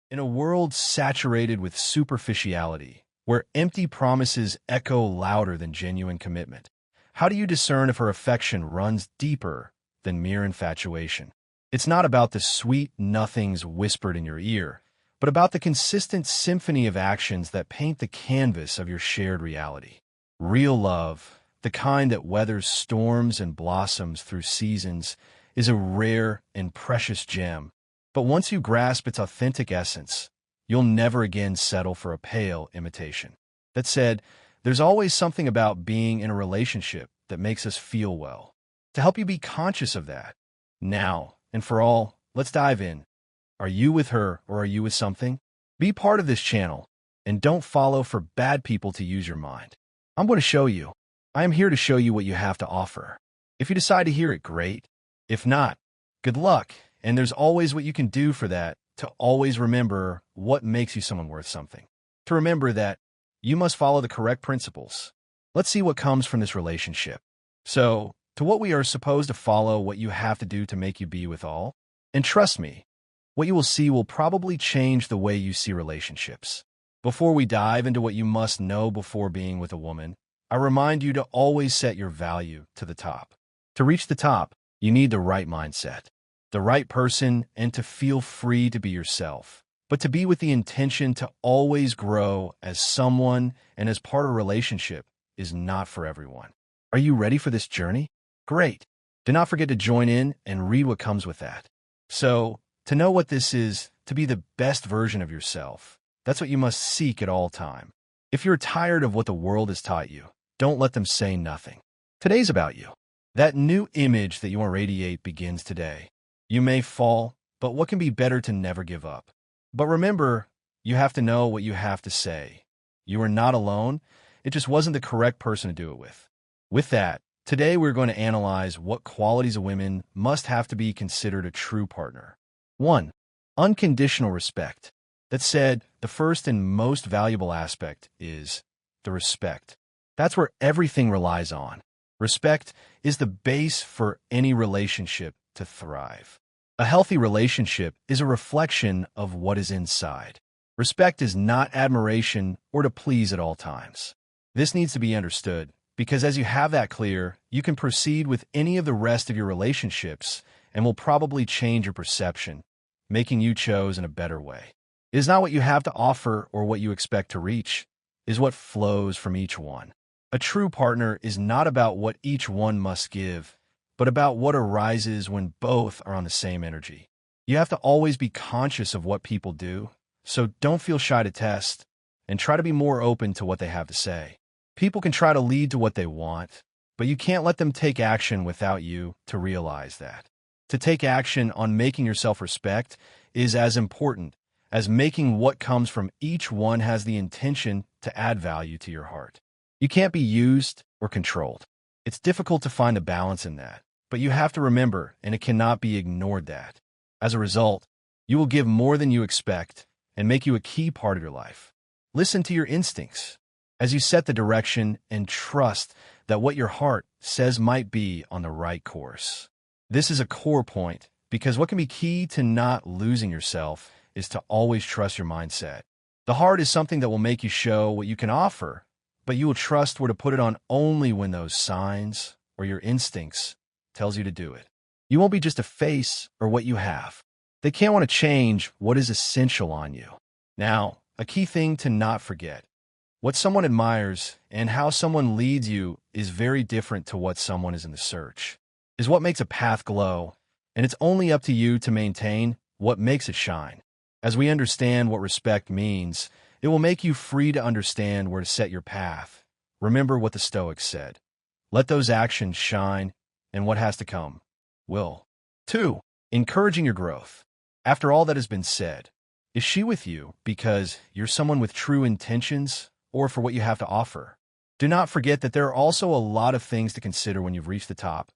In a world saturated with superficiality, where empty promises echo louder than genuine commitment, how do you discern if her affection runs deeper than mere infatuation? It's not about the sweet nothings whispered in your ear, but about the consistent symphony of actions that paint the canvas of your shared reality. Real love, the kind that weathers storms and blossoms through seasons, is a rare and precious gem. But once you grasp its authentic essence, you'll never again settle for a pale imitation. That said, there's always something about being in a relationship that makes us feel well. To help you be conscious of that, now and for all, let's dive in. Are you with her or are you with something? Be part of this channel and don't follow for bad people to use your mind. I'm going to show you. I am here to show you what you have to offer. If you decide to hear it, great. If not, good luck. And there's always what you can do for that, to always remember what makes you someone worth something. To remember that you must follow the correct principles. Let's see what comes from this relationship. So, to what we are supposed to follow, what you have to do to make you be with all. And trust me, what you will see will probably change the way you see relationships. Before we dive into what you must know before being with a woman, I remind you to always set your value to the top. To reach the top, you need the right mindset, the right person, and to feel free to be yourself, but to be with the intention to always grow as someone and as part of a relationship is not for everyone. Are you ready for this journey? Great. Do not forget to join in and read what comes with that. So, to know what this is, to be the best version of yourself, that's what you must seek at all time. If you're tired of what the world has taught you, don't let them say nothing. Today's about you. That new image that you want to radiate begins today. You may fall, but what can be better to never give up? But remember, you have to know what you have to say. You are not alone. It just wasn't the correct person to do it with. With that, today we're going to analyze what qualities of women must have to be considered a true partner. 1. Unconditional respect. That said, the first and most valuable aspect is the respect. That's where everything relies on. Respect is the base for any relationship to thrive. A healthy relationship is a reflection of what is inside. Respect is not admiration or to please at all times. This needs to be understood because as you have that clear, you can proceed with any of the rest of your relationships and will probably change your perception, making you choose in a better way. It is not what you have to offer or what you expect to reach, it is what flows from each one. A true partner is not about what each one must give, but about what arises when both are on the same energy. You have to always be conscious of what people do, so don't feel shy to test, and try to be more open to what they have to say. People can try to lead to what they want, but you can't let them take action without you to realize that. To take action on making yourself respect is as important as making what comes from each one has the intention to add value to your heart. You can't be used or controlled. It's difficult to find a balance in that, but you have to remember, and it cannot be ignored that. As a result, you will give more than you expect and make you a key part of your life. Listen to your instincts as you set the direction and trust that what your heart says might be on the right course. This is a core point because what can be key to not losing yourself is to always trust your mindset. The heart is something that will make you show what you can offer, but you will trust where to put it on only when those signs or your instincts tells you to do it. You won't be just a face or what you have. They can't want to change what is essential on you. Now, a key thing to not forget. What someone admires and how someone leads you is very different to what someone is in the search. Is what makes a path glow, and it's only up to you to maintain what makes it shine. As we understand what respect means, it will make you free to understand where to set your path. Remember what the Stoics said. Let those actions shine, and what has to come will. 2. Encouraging your growth. After all that has been said, is she with you because you're someone with true intentions or for what you have to offer? Do not forget that there are also a lot of things to consider when you've reached the top.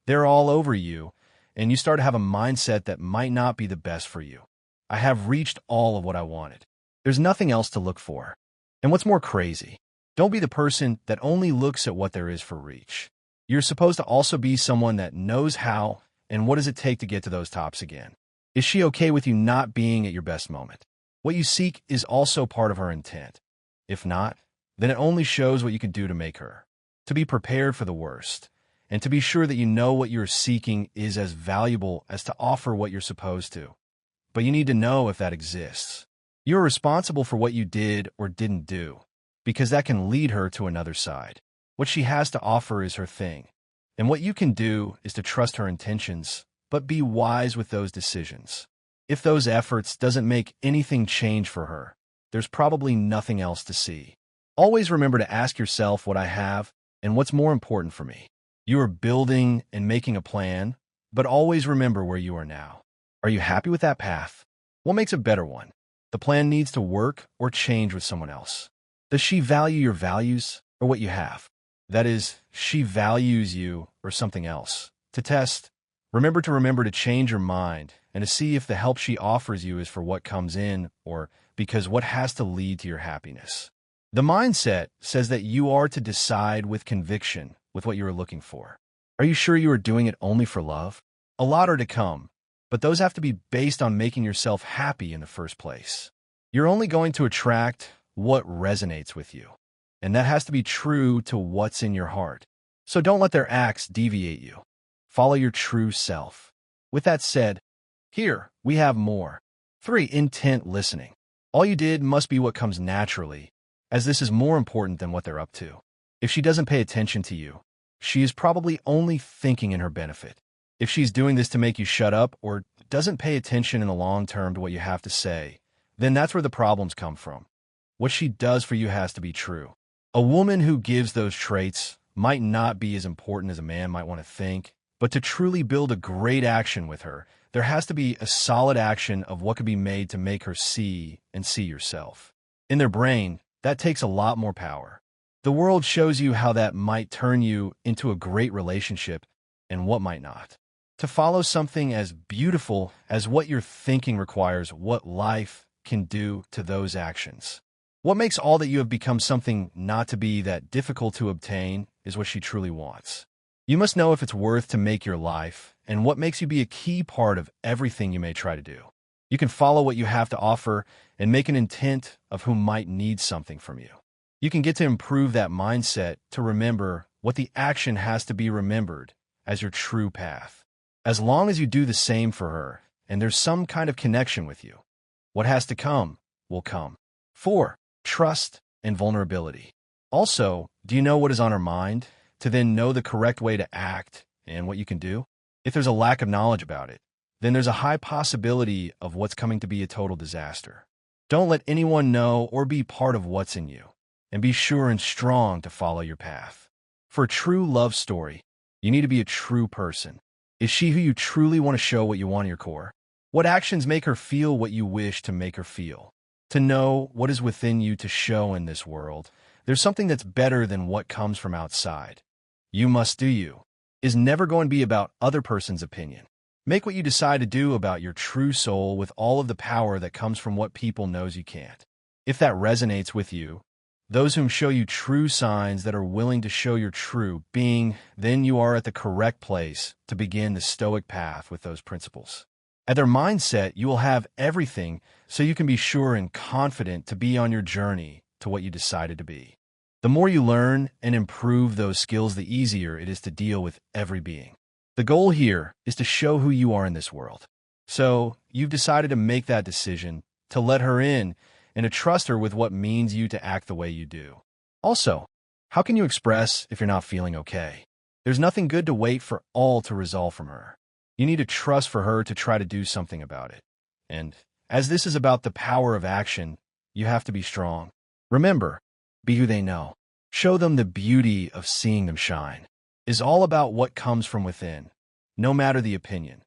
They're all over you, and you start to have a mindset that might not be the best for you. I have reached all of what I wanted. There's nothing else to look for. And what's more crazy, don't be the person that only looks at what there is for reach. You're supposed to also be someone that knows how and what does it take to get to those tops again. Is she okay with you not being at your best moment? What you seek is also part of her intent. If not, then it only shows what you can do to make her. To be prepared for the worst, and to be sure that you know what you're seeking is as valuable as to offer what you're supposed to. But you need to know if that exists. You're responsible for what you did or didn't do, because that can lead her to another side. What she has to offer is her thing, and what you can do is to trust her intentions, but be wise with those decisions. If those efforts doesn't make anything change for her, there's probably nothing else to see. Always remember to ask yourself what I have and what's more important for me. You are building and making a plan, but always remember where you are now. Are you happy with that path? What makes a better one? The plan needs to work or change with someone else. Does she value your values or what you have? That is, she values you or something else. To test, remember to change your mind and to see if the help she offers you is for what comes in or because what has to lead to your happiness. The mindset says that you are to decide with conviction with what you are looking for. Are you sure you are doing it only for love? A lot are to come, but those have to be based on making yourself happy in the first place. You're only going to attract what resonates with you, and that has to be true to what's in your heart. So don't let their acts deviate you. Follow your true self. With that said, here we have more. 3. Intent listening. All you did must be what comes naturally, as this is more important than what they're up to. If she doesn't pay attention to you, she is probably only thinking in her benefit. If she's doing this to make you shut up or doesn't pay attention in the long term to what you have to say, then that's where the problems come from. What she does for you has to be true. A woman who gives those traits might not be as important as a man might want to think, but to truly build a great action with her, there has to be a solid action of what could be made to make her see and see yourself. In their brain, that takes a lot more power. The world shows you how that might turn you into a great relationship and what might not. To follow something as beautiful as what you're thinking requires what life can do to those actions. What makes all that you have become something not to be that difficult to obtain is what she truly wants. You must know if it's worth to make your life and what makes you be a key part of everything you may try to do. You can follow what you have to offer and make an intent of who might need something from you. You can get to improve that mindset to remember what the action has to be remembered as your true path. As long as you do the same for her and there's some kind of connection with you, what has to come will come. 4. Trust and vulnerability. Also, do you know what is on her mind to then know the correct way to act and what you can do? If there's a lack of knowledge about it, then there's a high possibility of what's coming to be a total disaster. Don't let anyone know or be part of what's in you, and be sure and strong to follow your path. For a true love story, you need to be a true person. Is she who you truly want to show what you want in your core? What actions make her feel what you wish to make her feel? To know what is within you to show in this world, there's something that's better than what comes from outside. You must do you. Is never going to be about other person's opinion. Make what you decide to do about your true soul with all of the power that comes from what people knows you can't. If that resonates with you, those whom show you true signs that are willing to show your true being, then you are at the correct place to begin the Stoic path with those principles. At their mindset, you will have everything so you can be sure and confident to be on your journey to what you decided to be. The more you learn and improve those skills, the easier it is to deal with every being. The goal here is to show who you are in this world. So you've decided to make that decision, to let her in, and to trust her with what means you to act the way you do. Also, how can you express if you're not feeling okay? There's nothing good to wait for all to resolve from her. You need to trust for her to try to do something about it. And as this is about the power of action, you have to be strong. Remember, be who they know. Show them the beauty of seeing them shine. Is all about what comes from within, no matter the opinion.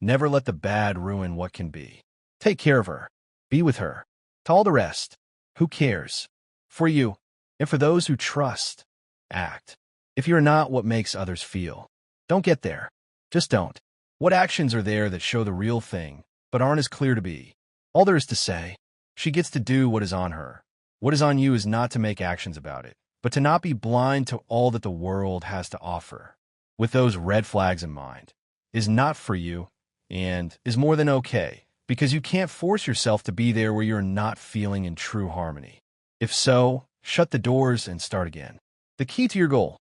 Never let the bad ruin what can be. Take care of her. Be with her. To all the rest, who cares? For you, and for those who trust, act. If you're not what makes others feel, don't get there. Just don't. What actions are there that show the real thing, but aren't as clear to be? All there is to say, she gets to do what is on her. What is on you is not to make actions about it, but to not be blind to all that the world has to offer. With those red flags in mind, is not for you and is more than okay, because you can't force yourself to be there where you're not feeling in true harmony. If so, shut the doors and start again. The key to your goal,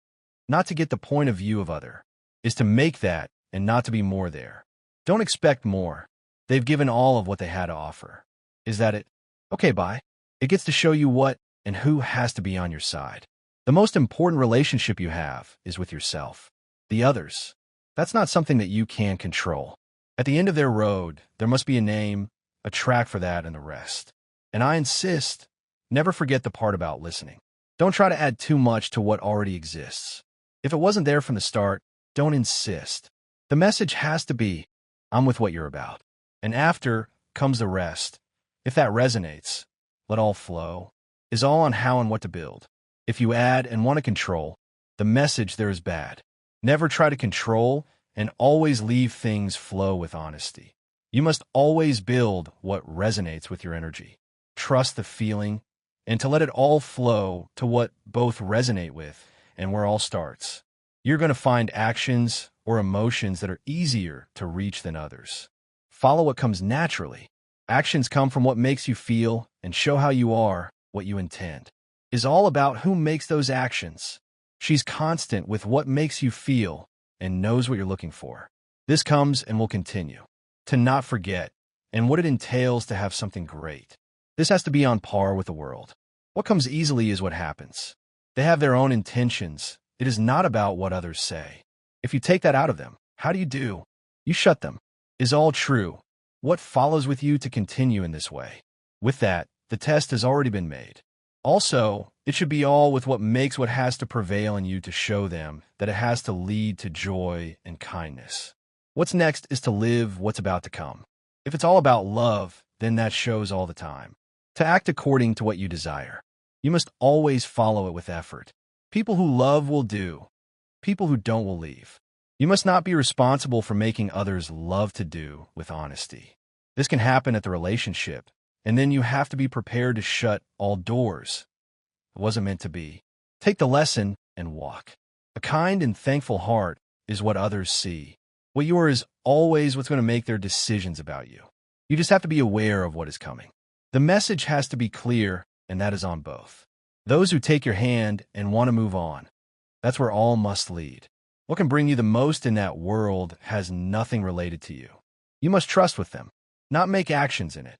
not to get the point of view of other, is to make that and not to be more there. Don't expect more. They've given all of what they had to offer. Is that it? Okay, bye. It gets to show you what and who has to be on your side. The most important relationship you have is with yourself. The others, that's not something that you can control. At the end of their road, there must be a name, a track for that, and the rest. And I insist, never forget the part about listening. Don't try to add too much to what already exists. If it wasn't there from the start, don't insist. The message has to be, I'm with what you're about. And after comes the rest. If that resonates, let all flow, is all on how and what to build. If you add and want to control, the message there is bad. Never try to control and always leave things flow with honesty. You must always build what resonates with your energy. Trust the feeling and to let it all flow to what both resonate with and where all starts. You're going to find actions or emotions that are easier to reach than others. Follow what comes naturally. Actions come from what makes you feel and show how you are, what you intend. Is all about who makes those actions. She's constant with what makes you feel and knows what you're looking for. This comes and will continue. To not forget, and what it entails to have something great. This has to be on par with the world. What comes easily is what happens. They have their own intentions. It is not about what others say. If you take that out of them, how do you do? You shut them. Is all true. What follows with you to continue in this way? With that, the test has already been made. Also, it should be all with what makes what has to prevail in you to show them that it has to lead to joy and kindness. What's next is to live what's about to come. If it's all about love, then that shows all the time. To act according to what you desire. You must always follow it with effort. People who love will do. People who don't will leave. You must not be responsible for making others love to do with honesty. This can happen at the relationship, and then you have to be prepared to shut all doors. It wasn't meant to be. Take the lesson and walk. A kind and thankful heart is what others see. What you are is always what's going to make their decisions about you. You just have to be aware of what is coming. The message has to be clear, and that is on both. Those who take your hand and want to move on, that's where all must lead. What can bring you the most in that world has nothing related to you. You must trust with them, not make actions in it,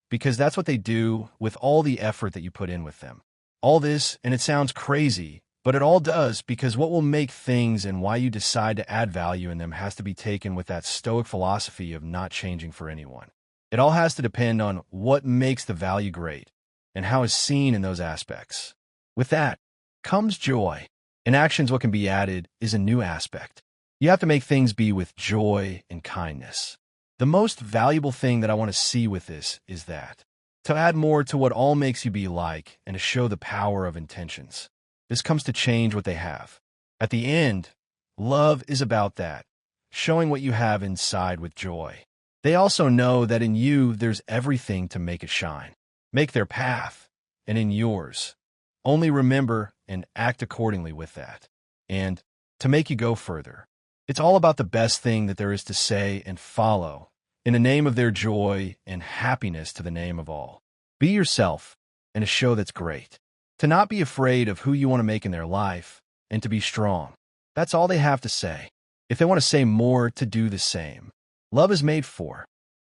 because that's what they do with all the effort that you put in with them. All this, and it sounds crazy, but it all does because what will make things and why you decide to add value in them has to be taken with that Stoic philosophy of not changing for anyone. It all has to depend on what makes the value great and how it's seen in those aspects. With that comes joy. In actions, what can be added is a new aspect. You have to make things be with joy and kindness. The most valuable thing that I want to see with this is that to add more to what all makes you be like and to show the power of intentions. This comes to change what they have. At the end, love is about that, showing what you have inside with joy. They also know that in you there's everything to make it shine. Make their path, and in yours. Only remember and act accordingly with that. And to make you go further, it's all about the best thing that there is to say and follow in the name of their joy and happiness to the name of all. Be yourself and a show that's great. To not be afraid of who you want to make in their life and to be strong. That's all they have to say. If they want to say more, to do the same. Love is made for,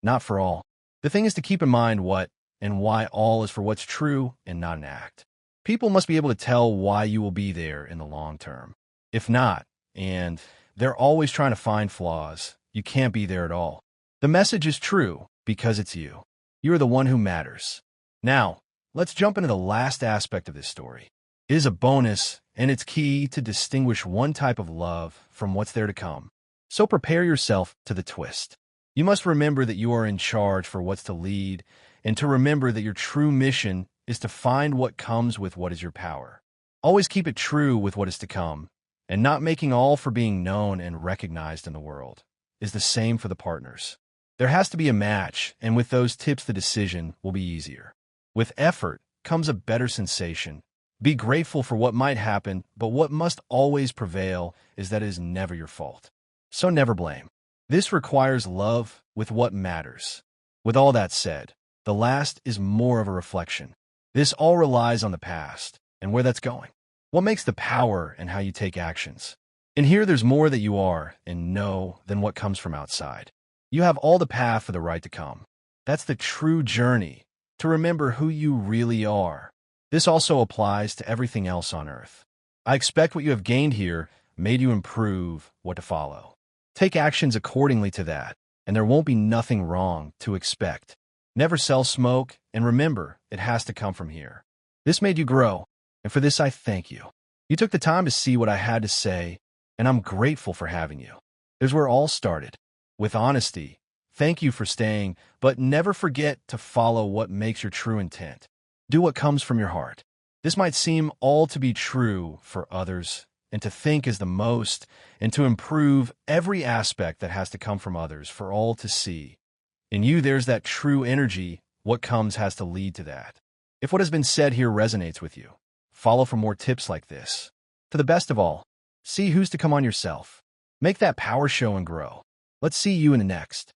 not for all. The thing is to keep in mind what and why all is for what's true and not an act. People must be able to tell why you will be there in the long term. If not, and they're always trying to find flaws, you can't be there at all. The message is true because it's you. You're the one who matters. Now, let's jump into the last aspect of this story. It is a bonus, and it's key to distinguish one type of love from what's there to come. So prepare yourself to the twist. You must remember that you are in charge for what's to lead, and to remember that your true mission is to find what comes with what is your power. Always keep it true with what is to come, and not making all for being known and recognized in the world is the same for the partners. There has to be a match, and with those tips the decision will be easier. With effort comes a better sensation. Be grateful for what might happen, but what must always prevail is that it is never your fault. So never blame. This requires love with what matters. With all that said, the last is more of a reflection. This all relies on the past and where that's going. What makes the power and how you take actions? And here there's more that you are and know than what comes from outside. You have all the path for the right to come. That's the true journey, to remember who you really are. This also applies to everything else on earth. I expect what you have gained here made you improve what to follow. Take actions accordingly to that, and there won't be nothing wrong to expect. Never sell smoke, and remember, it has to come from here. This made you grow, and for this I thank you. You took the time to see what I had to say, and I'm grateful for having you. There's where it all started. With honesty, thank you for staying, but never forget to follow what makes your true intent. Do what comes from your heart. This might seem all to be true for others, and to think is the most, and to improve every aspect that has to come from others for all to see. In you, there's that true energy. What comes has to lead to that. If what has been said here resonates with you, follow for more tips like this. To the best of all, see who's to come on yourself. Make that power show and grow. Let's see you in the next.